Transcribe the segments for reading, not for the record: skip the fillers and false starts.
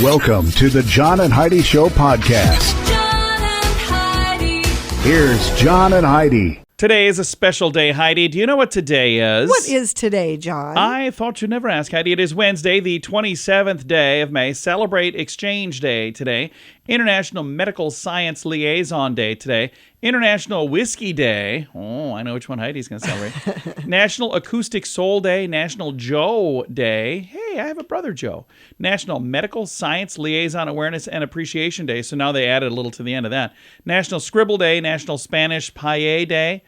Welcome to the John and Heidi Show podcast. John and Heidi. Here's John and Heidi. Today is a special day, Heidi. Do you know what today is? What is today, John? I thought you'd never ask, Heidi. It is Wednesday, the 27th day of May. Celebrate Exchange Day today. International Medical Science Liaison Day today. International Whiskey Day. Oh, I know which one Heidi's going to celebrate. National Acoustic Soul Day. National Joe Day. Hey, I have a brother, Joe. National Medical Science Liaison Awareness and Appreciation Day. So now they added a little to the end of that. National Scribble Day. National Spanish Paella Day.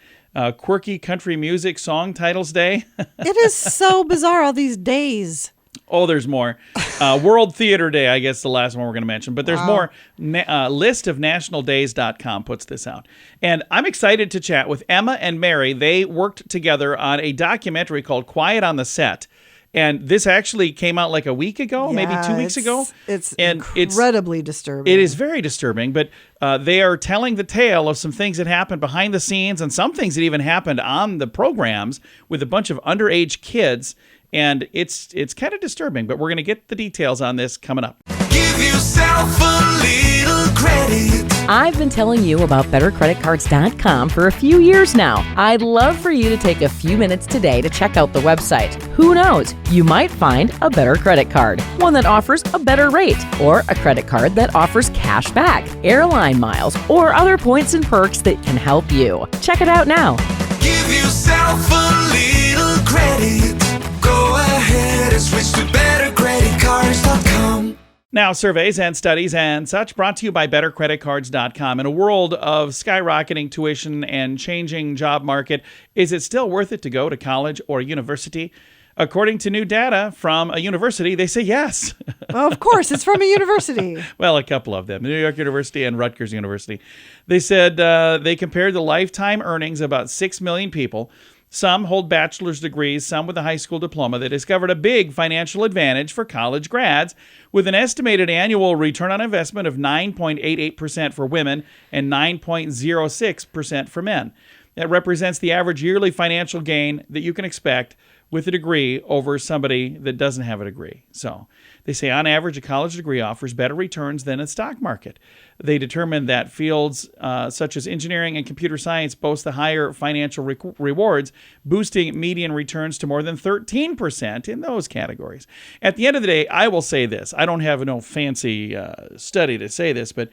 Quirky Country Music Song Titles Day. It is so bizarre, all these days. Oh, there's more. World Theater Day, I guess the last one we're going to mention. But there's more. List of nationaldays.com puts this out. And I'm excited to chat with Emma and Mary. They worked together on a documentary called Quiet on the Set. And this actually came out like a week ago, maybe 2 weeks ago. It's and incredibly disturbing. It is very disturbing, but they are telling the tale of some things that happened behind the scenes and some things that even happened on the programs with a bunch of underage kids. And it's kind of disturbing, but we're going to get the details on this coming up. Give yourself a little credit. I've been telling you about BetterCreditCards.com for a few years now. I'd love for you to take a few minutes today to check out the website. Who knows? You might find a better credit card, one that offers a better rate, or a credit card that offers cash back, airline miles, or other points and perks that can help you. Check it out now. Give yourself a little credit. Go ahead and switch to BetterCreditCards.com. Now, surveys and studies and such brought to you by BetterCreditCards.com. In a world of skyrocketing tuition and changing job market, is it still worth it to go to college or university? According to new data from a university, they say yes. Well, of course, it's from a university. Well, a couple of them, New York University and Rutgers University. They said they compared the lifetime earnings of about 6 million people. Some hold bachelor's degrees, some with a high school diploma. They discovered a big financial advantage for college grads with an estimated annual return on investment of 9.88% for women and 9.06% for men. That represents the average yearly financial gain that you can expect with a degree over somebody that doesn't have a degree. So they say on average, a college degree offers better returns than a stock market. They determined that fields such as engineering and computer science boast the higher financial rewards, boosting median returns to more than 13% in those categories. At the end of the day, I will say this. I don't have no fancy study to say this, but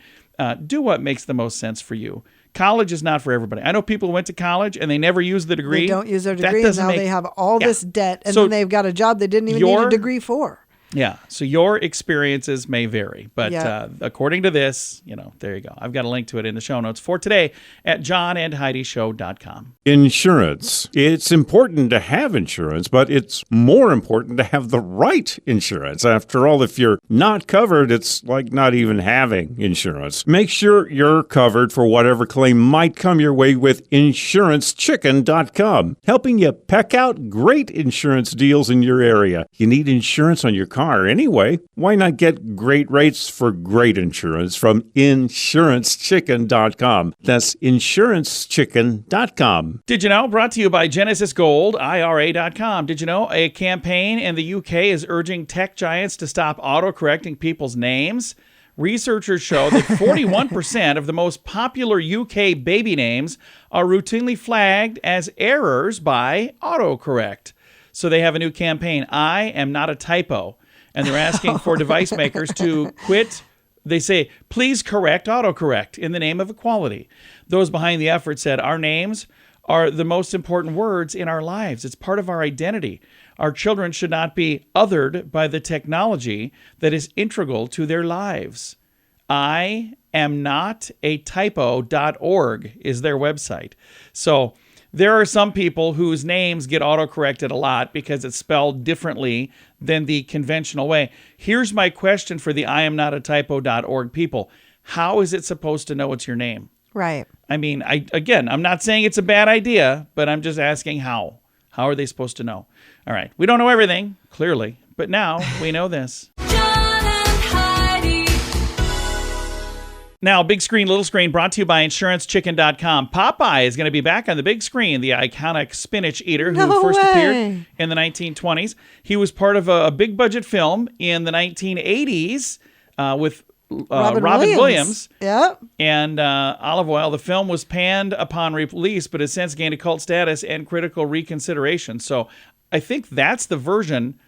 do what makes the most sense for you. College is not for everybody. I know people who went to college and they never used the degree. They don't use their degree, and now they have all this debt, and So then they've got a job they didn't even need a degree for. Yeah, so your experiences may vary, but according to this, there you go. I've got a link to it in the show notes for today at johnandheidishow.com. Insurance. It's important to have insurance, but it's more important to have the right insurance. After all, if you're not covered, it's like not even having insurance. Make sure you're covered for whatever claim might come your way with InsuranceChicken.com, helping you peck out great insurance deals in your area. You need insurance on your car anyway. Why not get great rates for great insurance from InsuranceChicken.com? That's InsuranceChicken.com. Did you know? Brought to you by Genesis Gold, IRA.com. Did you know a campaign in the UK is urging tech giants to stop autocorrecting people's names? Researchers show that 41% of the most popular UK baby names are routinely flagged as errors by autocorrect. So they have a new campaign, I Am Not a Typo. And they're asking for device makers to quit. They say, please correct autocorrect in the name of equality. Those behind the effort said, our names are the most important words in our lives. It's part of our identity. Our children should not be othered by the technology that is integral to their lives. I am not a typo.org is their website. So there are some people whose names get autocorrected a lot because it's spelled differently than the conventional way. Here's my question for the I am not a typo.org people. How is it supposed to know it's your name? Right. I mean, I'm not saying it's a bad idea, but I'm just asking how. How are they supposed to know? All right. We don't know everything, clearly, but now we know this. John and Heidi. Now, big screen, little screen, brought to you by InsuranceChicken.com. Popeye is going to be back on the big screen, the iconic spinach eater who first appeared in the 1920s. He was part of a big budget film in the 1980s with Robin Williams. Yep. And Olive Oil. The film was panned upon release, but has since gained a cult status and critical reconsideration. So I think that's the version.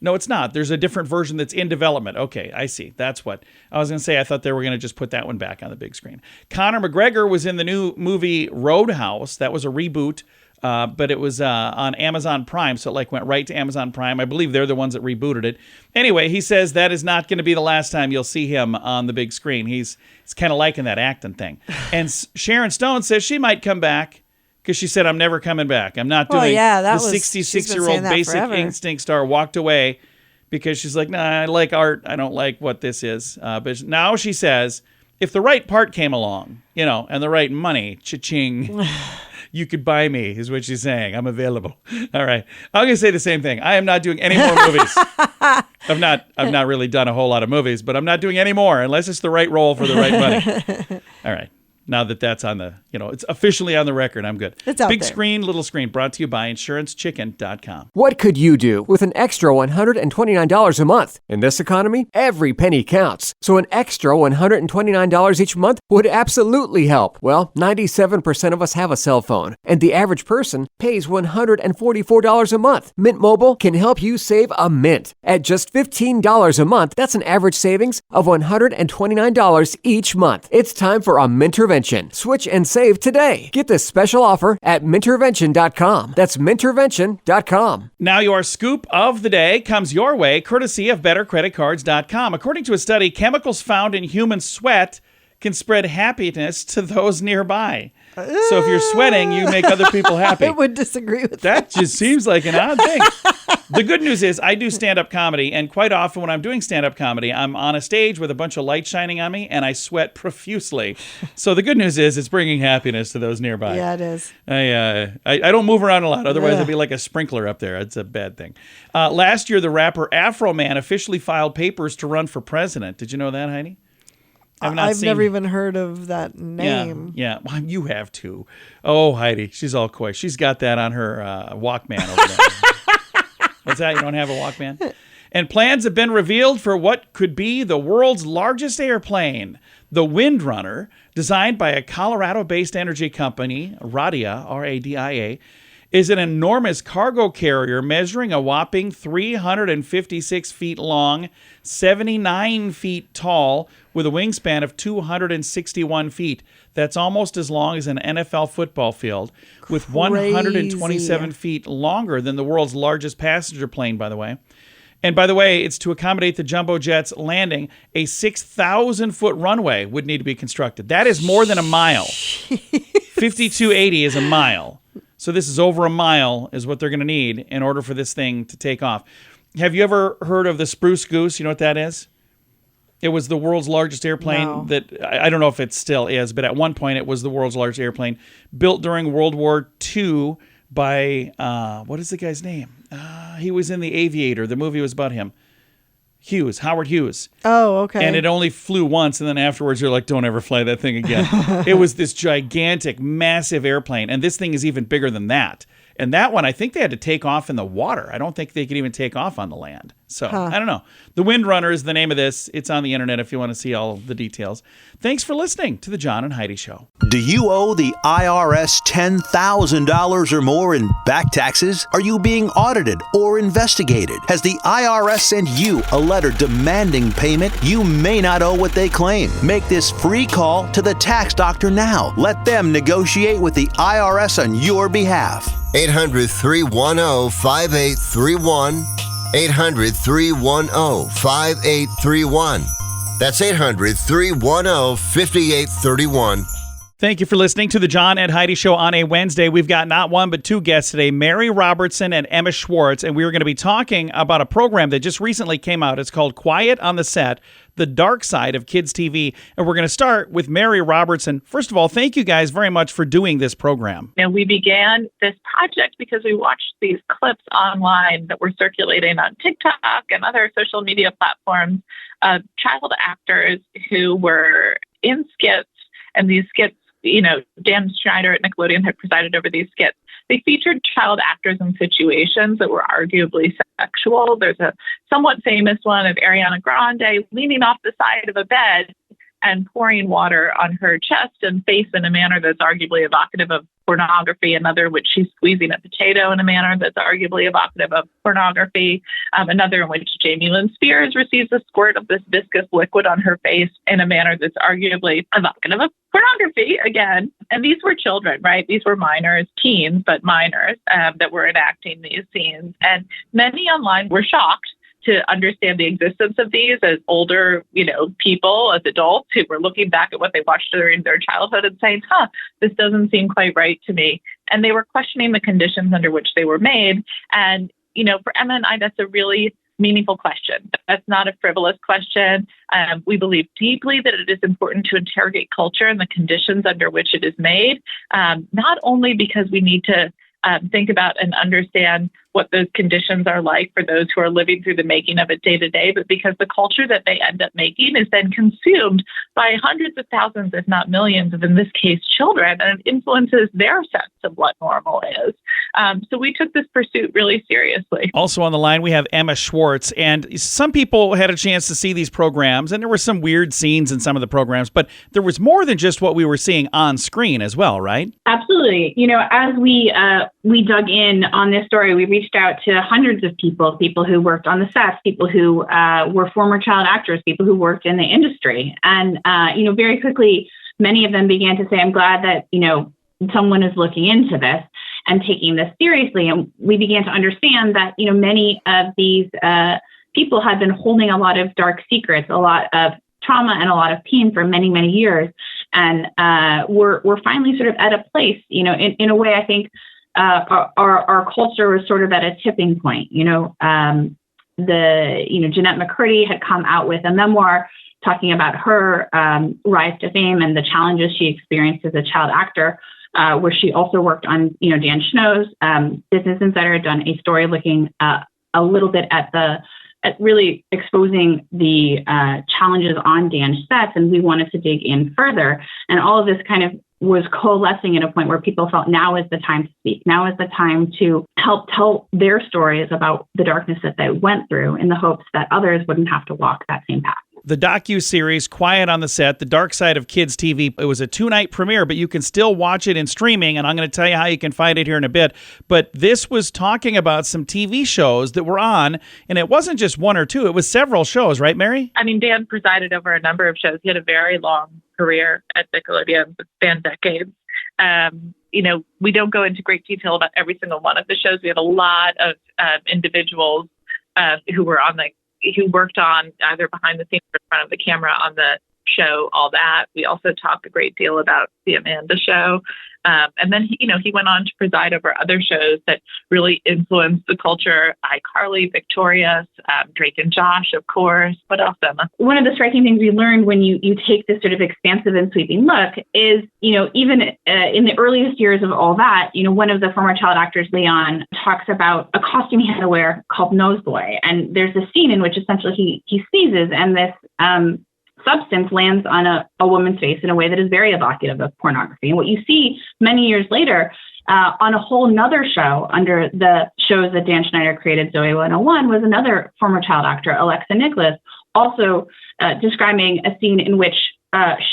No, it's not. There's a different version that's in development. Okay, I see. That's what I was going to say. I thought they were going to just put that one back on the big screen. Conor McGregor was in the new movie Roadhouse. That was a reboot, but it was on Amazon Prime, so it went right to Amazon Prime. I believe they're the ones that rebooted it. Anyway, he says that is not going to be the last time you'll see him on the big screen. He's kind of liking that acting thing. And Sharon Stone says she might come back. Because she said, I'm never coming back. I'm not doing the 66-year-old Basic Instinct star walked away because she's like, nah, I like art. I don't like what this is. But now she says, if the right part came along, and the right money, cha-ching, you could buy me, is what she's saying. I'm available. All right. I'm going to say the same thing. I am not doing any more movies. I've not really done a whole lot of movies, but I'm not doing any more unless it's the right role for the right money. All right. Now that's on the, it's officially on the record, I'm good. It's out Big there. Screen, Little Screen, brought to you by InsuranceChicken.com. What could you do with an extra $129 a month? In this economy, every penny counts. So an extra $129 each month would absolutely help. Well, 97% of us have a cell phone, and the average person pays $144 a month. Mint Mobile can help you save a mint. At just $15 a month, that's an average savings of $129 each month. It's time for a Mintervention. Switch and save today. Get this special offer at Mintervention.com. That's Mintervention.com. Now your scoop of the day comes your way, courtesy of BetterCreditCards.com. According to a study, chemicals found in human sweat can spread happiness to those nearby. So if you're sweating, you make other people happy. I would disagree with that. That just seems like an odd thing. The good news is I do stand-up comedy, and quite often when I'm doing stand-up comedy, I'm on a stage with a bunch of light shining on me, and I sweat profusely. So the good news is it's bringing happiness to those nearby. Yeah, it is. I don't move around a lot. Otherwise, I'd be like a sprinkler up there. It's a bad thing. Last year, the rapper Afro Man officially filed papers to run for president. Did you know that, Heidi? I've never even heard of that name. Yeah. Well, you have too. Oh, Heidi, she's all coy. She's got that on her Walkman over there. What's that? You don't have a Walkman? And plans have been revealed for what could be the world's largest airplane. The Windrunner, designed by a Colorado-based energy company, Radia, R-A-D-I-A, is an enormous cargo carrier measuring a whopping 356 feet long, 79 feet tall, with a wingspan of 261 feet. That's almost as long as an NFL football field, with 127 feet longer than the world's largest passenger plane, by the way. And by the way, it's to accommodate the jumbo jet's landing. A 6,000-foot runway would need to be constructed. That is more than a mile. 5280 is a mile. So this is over a mile is what they're going to need in order for this thing to take off. Have you ever heard of the Spruce Goose? You know what that is? It was the world's largest airplane that, I don't know if it still is, but at one point it was the world's largest airplane, built during World War II by, what is the guy's name? He was in The Aviator. The movie was about him. Howard Hughes. Oh, okay. And it only flew once, and then afterwards you're like, don't ever fly that thing again. It was this gigantic, massive airplane, and this thing is even bigger than that. And that one, I think they had to take off in the water. I don't think they could even take off on the land. So, I don't know. The Windrunner is the name of this. It's on the internet if you want to see all the details. Thanks for listening to The John and Heidi Show. Do you owe the IRS $10,000 or more in back taxes? Are you being audited or investigated? Has the IRS sent you a letter demanding payment? You may not owe what they claim. Make this free call to the tax doctor now. Let them negotiate with the IRS on your behalf. 800-310-5831. 800-310-5831. That's 800-310-5831. Thank you for listening to the John and Heidi Show on a Wednesday. We've got not one, but two guests today, Mary Robertson and Emma Schwartz, and we are going to be talking about a program that just recently came out. It's called Quiet on the Set, The Dark Side of Kids TV, and we're going to start with Mary Robertson. First of all, thank you guys very much for doing this program. And we began this project because we watched these clips online that were circulating on TikTok and other social media platforms of child actors who were in skits, and these skits, Dan Schneider at Nickelodeon had presided over these skits. They featured child actors in situations that were arguably sexual. There's a somewhat famous one of Ariana Grande leaning off the side of a bed and pouring water on her chest and face in a manner that's arguably evocative of pornography. Another in which she's squeezing a potato in a manner that's arguably evocative of pornography. Another in which Jamie Lynn Spears receives a squirt of this viscous liquid on her face in a manner that's arguably evocative of pornography again. And these were children, right? These were minors, teens, but minors that were enacting these scenes. And many online were shocked to understand the existence of these as older, people, as adults who were looking back at what they watched during their childhood and saying, this doesn't seem quite right to me. And they were questioning the conditions under which they were made. And, for Emma and I, that's a really meaningful question. That's not a frivolous question. We believe deeply that it is important to interrogate culture and the conditions under which it is made, not only because we need to think about and understand what those conditions are like for those who are living through the making of it day to day, but because the culture that they end up making is then consumed by hundreds of thousands, if not millions of, in this case, children, and it influences their sense of what normal is. So we took this pursuit really seriously. Also on the line, we have Emma Schwartz, and some people had a chance to see these programs, and there were some weird scenes in some of the programs, but there was more than just what we were seeing on screen as well, right? Absolutely. As we dug in on this story, we reached out to hundreds of people who worked on the sets, people who were former child actors, people who worked in the industry. And, very quickly, many of them began to say, I'm glad that, someone is looking into this and taking this seriously. And we began to understand that, many of these people had been holding a lot of dark secrets, a lot of trauma and a lot of pain for many, many years. And we're finally sort of at a place, in a way, I think, our culture was sort of at a tipping point. Jeanette McCurdy had come out with a memoir talking about her rise to fame and the challenges she experienced as a child actor, where she also worked on, Dan Schnow's. Business Insider had done a story looking a little bit at really exposing the challenges on Dan's sets, and we wanted to dig in further. And all of this kind of was coalescing at a point where people felt now is the time to speak. Now is the time to help tell their stories about the darkness that they went through in the hopes that others wouldn't have to walk that same path. The docu-series Quiet on the Set, The Dark Side of Kids TV, it was a 2-night premiere, but you can still watch it in streaming, and I'm going to tell you how you can find it here in a bit. But this was talking about some TV shows that were on, and it wasn't just one or two, it was several shows, right, Mary? I mean, Dan presided over a number of shows. He had a very long career at Nickelodeon that spanned decades. We don't go into great detail about every single one of the shows. We have a lot of individuals who worked on either behind the scenes or in front of the camera on the show, all that. We also talk a great deal about the Amanda Show. And then, he went on to preside over other shows that really influenced the culture. iCarly, Victorious, Drake and Josh, of course. What else, Emma? One of the striking things we learned when you take this sort of expansive and sweeping look is, even in the earliest years of all that, one of the former child actors, Leon, talks about a costume he had to wear called Noseboy. And there's a scene in which essentially he sneezes and this substance lands on a woman's face in a way that is very evocative of pornography. And what you see many years later on a whole nother show under the shows that Dan Schneider created, Zoe 101, was another former child actor, Alexa Nicholas, also describing a scene in which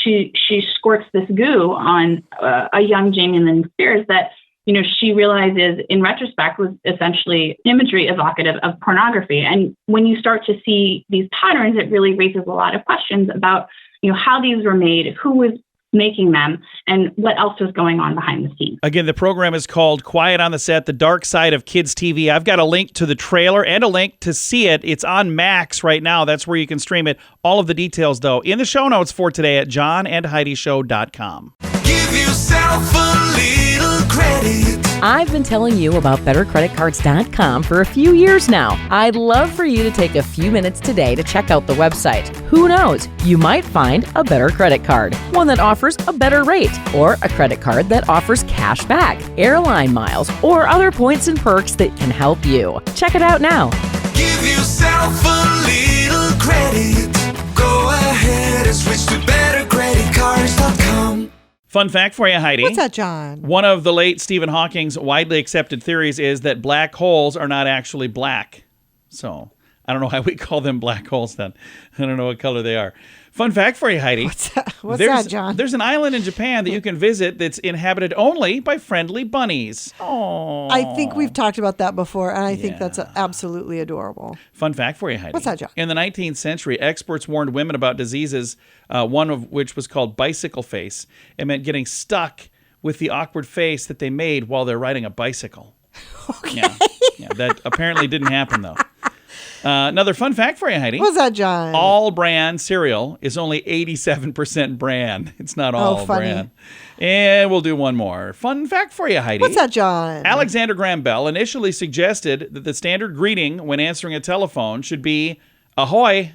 she squirts this goo on a young Jamie Lynn Spears that she realizes in retrospect was essentially imagery evocative of pornography. And when you start to see these patterns, it really raises a lot of questions about, how these were made, who was making them, and what else was going on behind the scenes. Again, the program is called Quiet on the Set, The Dark Side of Kids TV. I've got a link to the trailer and a link to see it. It's on Max right now. That's where you can stream it. All of the details, though, in the show notes for today at johnandheidishow.com. Give yourself a little credit. I've been telling you about BetterCreditCards.com for a few years now. I'd love for you to take a few minutes today to check out the website. Who knows? You might find a better credit card, one that offers a better rate, or a credit card that offers cash back, airline miles, or other points and perks that can help you. Check it out now. Give yourself a little credit. Go ahead and switch to BetterCreditCards.com. Fun fact for you, Heidi. What's that, John? One of the late Stephen Hawking's widely accepted theories is that black holes are not actually black. So I don't know why we call them black holes then. I don't know what color they are. Fun fact for you, Heidi. What's that, John? There's an island in Japan that you can visit that's inhabited only by friendly bunnies. Oh. I think we've talked about that before, and I think that's absolutely adorable. Fun fact for you, Heidi. What's that, John? In the 19th century, experts warned women about diseases, one of which was called bicycle face. It meant getting stuck with the awkward face that they made while they're riding a bicycle. Okay. Yeah, that apparently didn't happen, though. Another fun fact for you, Heidi. What's that, John? All bran cereal is only 87% bran. It's not all bran. And we'll do one more. Fun fact for you, Heidi. What's that, John? Alexander Graham Bell initially suggested that the standard greeting when answering a telephone should be ahoy.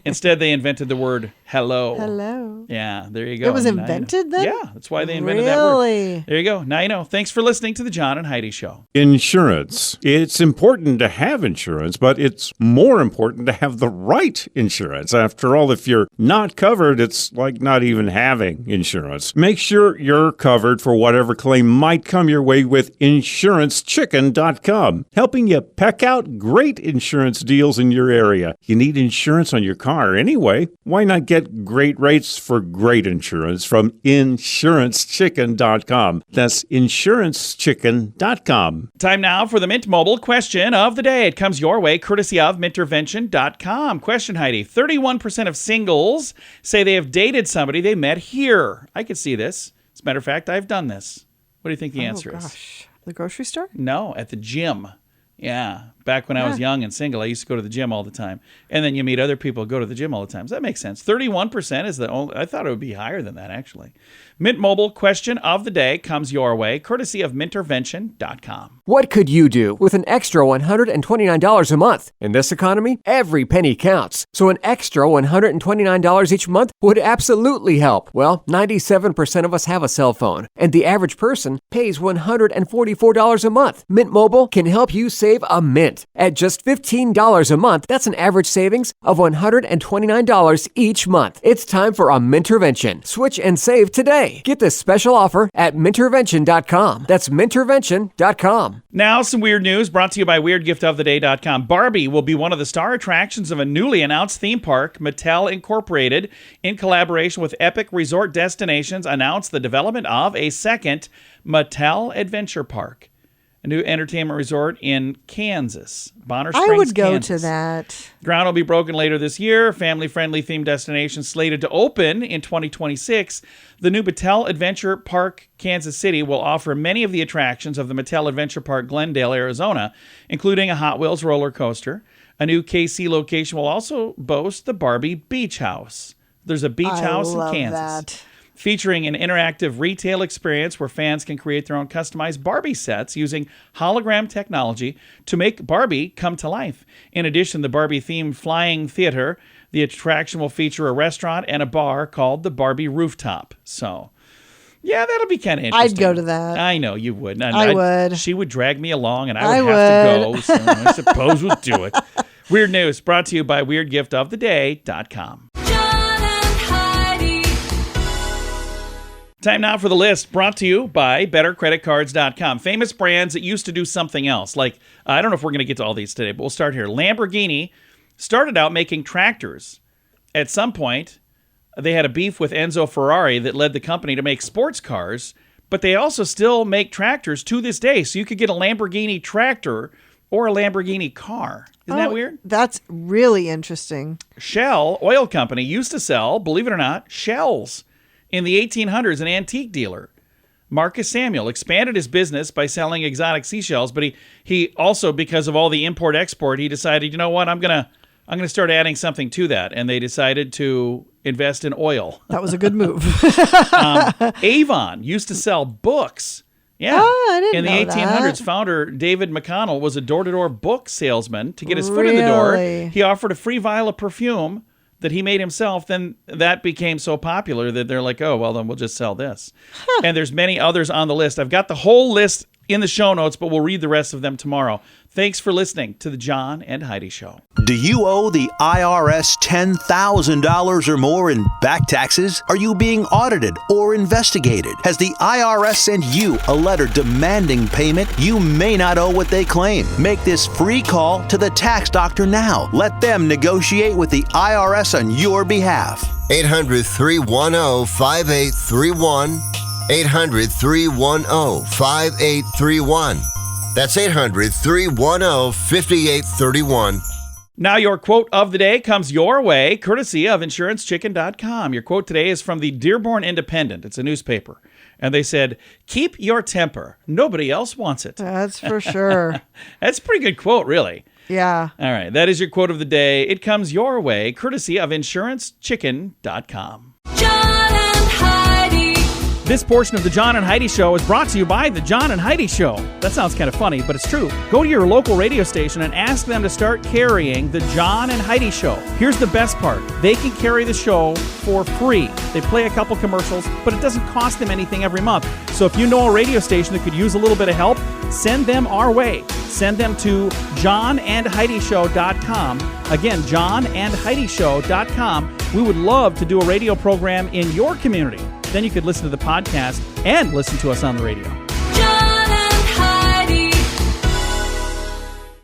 Instead, they invented the word hello. Hello. Yeah, there you go. It was invented then? Yeah, that's why they invented that word. There you go. Now you know. Thanks for listening to the John and Heidi Show. Insurance. It's important to have insurance, but it's more important to have the right insurance. After all, if you're not covered, it's like not even having insurance. Make sure you're covered for whatever claim might come your way with InsuranceChicken.com, helping you peck out great insurance deals in your area. You need insurance on your car anyway. Why not get great rates for great insurance from InsuranceChicken.com? That's InsuranceChicken.com. Time now for the Mint Mobile question of the day. It comes your way courtesy of Mintervention.com. Question, Heidi. 31% of singles say they have dated somebody they met here. I could see this. As a matter of fact, I've done this. What do you think the answer is? The grocery store? No, at the gym. Yeah. Back when I was young and single, I used to go to the gym all the time. And then you meet other people who go to the gym all the time. So that makes sense. 31% is the only, I thought it would be higher than that, actually. Mint Mobile question of the day comes your way, courtesy of Mintervention.com. What could you do with an extra $129 a month? In this economy, every penny counts. So an extra $129 each month would absolutely help. Well, 97% of us have a cell phone, and the average person pays $144 a month. Mint Mobile can help you save a mint. At just $15 a month, that's an average savings of $129 each month. It's time for a Mintervention. Switch and save today. Get this special offer at Mintervention.com. That's Mintervention.com. Now, some weird news brought to you by WeirdGiftOfTheDay.com. Barbie will be one of the star attractions of a newly announced theme park. Mattel Incorporated, in collaboration with Epic Resort Destinations, announced the development of a second Mattel Adventure Park. A new entertainment resort in Kansas, Bonner Springs, I would go Kansas. to that. Ground will be broken later this year. Family-friendly themed destination slated to open in 2026. The new Mattel Adventure Park Kansas City will offer many of the attractions of the Mattel Adventure Park Glendale, Arizona, including a Hot Wheels roller coaster. A new KC location will also boast the Barbie Beach House. There's a beach house in Kansas. That. Featuring an interactive retail experience where fans can create their own customized Barbie sets using hologram technology to make Barbie come to life. In addition, the Barbie-themed Flying Theater, the attraction will feature a restaurant and a bar called the Barbie Rooftop. So, yeah, that'll be kind of interesting. I'd go to that. I know you would. I would. She would drag me along, and I would have to go, so I suppose we'll do it. Weird News brought to you by WeirdGiftOfTheDay.com. Time now for the list, brought to you by BetterCreditCards.com. Famous brands that used to do something else. Like, I don't know if we're going to get to all these today, but we'll start here. Lamborghini started out making tractors. At some point, they had a beef with Enzo Ferrari that led the company to make sports cars, but they also still make tractors to this day. So you could get a Lamborghini tractor or a Lamborghini car. Isn't that weird? That's really interesting. Shell Oil Company used to sell, believe it or not, shells. In the 1800s, an antique dealer, Marcus Samuel, expanded his business by selling exotic seashells, but he also, because of all the import-export, he decided, you know what, I'm gonna start adding something to that, and they decided to invest in oil. That was a good move. Avon used to sell books. Yeah. Oh, I didn't know In the 1800s, that. founder David McConnell was a door-to-door book salesman. To get his foot in the door, he offered a free vial of perfume that he made himself. Then that became so popular that they're like, oh, well, then we'll just sell this. And there's many others on the list. I've got the whole list in the show notes, but we'll read the rest of them tomorrow. Thanks for listening to the John and Heidi Show. Do you owe the IRS $10,000 or more in back taxes? Are you being audited or investigated? Has the IRS sent you a letter demanding payment? You may not owe what they claim. Make this free call to the tax doctor now. Let them negotiate with the IRS on your behalf. 800-310-5831. 800-310-5831. That's 800-310-5831. Now your quote of the day comes your way, courtesy of InsuranceChicken.com. Your quote today is from the Dearborn Independent. It's a newspaper. And they said, "Keep your temper. Nobody else wants it." That's for sure. That's a pretty good quote, really. Yeah. All right, that is your quote of the day. It comes your way, courtesy of InsuranceChicken.com. John and Heidi. This portion of the John and Heidi Show is brought to you by the John and Heidi Show. That sounds kind of funny, but it's true. Go to your local radio station and ask them to start carrying the John and Heidi Show. Here's the best part. They can carry the show for free. They play a couple commercials, but it doesn't cost them anything every month. So if you know a radio station that could use a little bit of help, send them our way. Send them to johnandheidishow.com. Again, johnandheidishow.com. We would love to do a radio program in your community. Then you could listen to the podcast and listen to us on the radio. John and Heidi.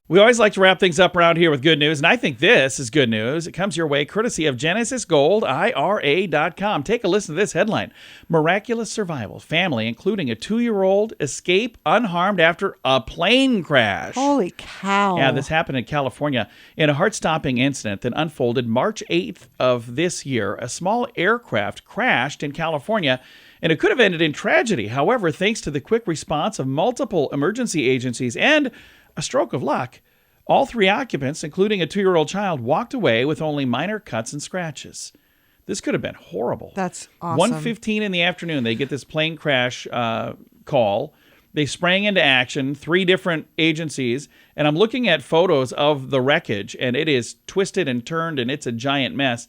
We always like to wrap things up around here with good news, and I think this is good news. It comes your way courtesy of GenesisGoldIRA.com. Take a listen to this headline. Miraculous survival. Family, including a 2-year-old, escape unharmed after a plane crash. Holy cow. Yeah, this happened in California in a heart-stopping incident that unfolded March 8th of this year. A small aircraft crashed in California, and it could have ended in tragedy. However, thanks to the quick response of multiple emergency agencies and a stroke of luck, all 3 occupants, including a 2-year-old child, walked away with only minor cuts and scratches. This could have been horrible. That's awesome. 1:15 in the afternoon, they get this plane crash call. They sprang into action, 3 different agencies, and I'm looking at photos of the wreckage, and it is twisted and turned, and it's a giant mess.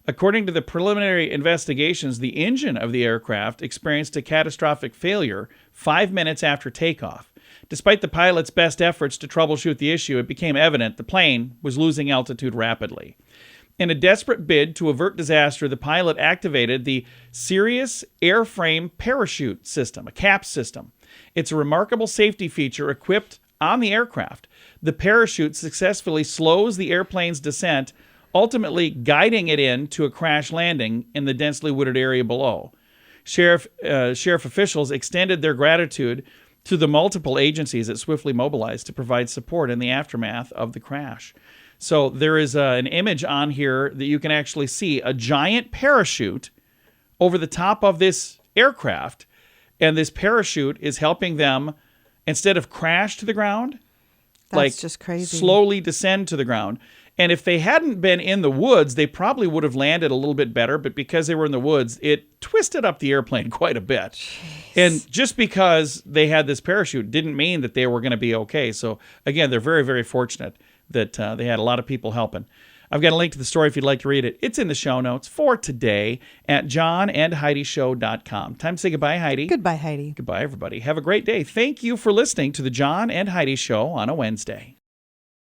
According to the preliminary investigations, the engine of the aircraft experienced a catastrophic failure 5 minutes after takeoff. Despite the pilot's best efforts to troubleshoot the issue, it became evident the plane was losing altitude rapidly. In a desperate bid to avert disaster, the pilot activated the Serious Airframe Parachute System, a CAP system. It's a remarkable safety feature equipped on the aircraft. The parachute successfully slows the airplane's descent, ultimately guiding it into a crash landing in the densely wooded area below. Sheriff officials extended their gratitude to the multiple agencies that swiftly mobilized to provide support in the aftermath of the crash. So there is an image on here that you can actually see a giant parachute over the top of this aircraft, and this parachute is helping them, instead of crash to the ground, That's just crazy. slowly descend to the ground. And if they hadn't been in the woods, they probably would have landed a little bit better. But because they were in the woods, it twisted up the airplane quite a bit. Jeez. And just because they had this parachute didn't mean that they were going to be okay. So again, they're very, very fortunate that they had a lot of people helping. I've got a link to the story if you'd like to read it. It's in the show notes for today at johnandheidishow.com. Time to say goodbye, Heidi. Goodbye, Heidi. Goodbye, everybody. Have a great day. Thank you for listening to the John and Heidi Show on a Wednesday.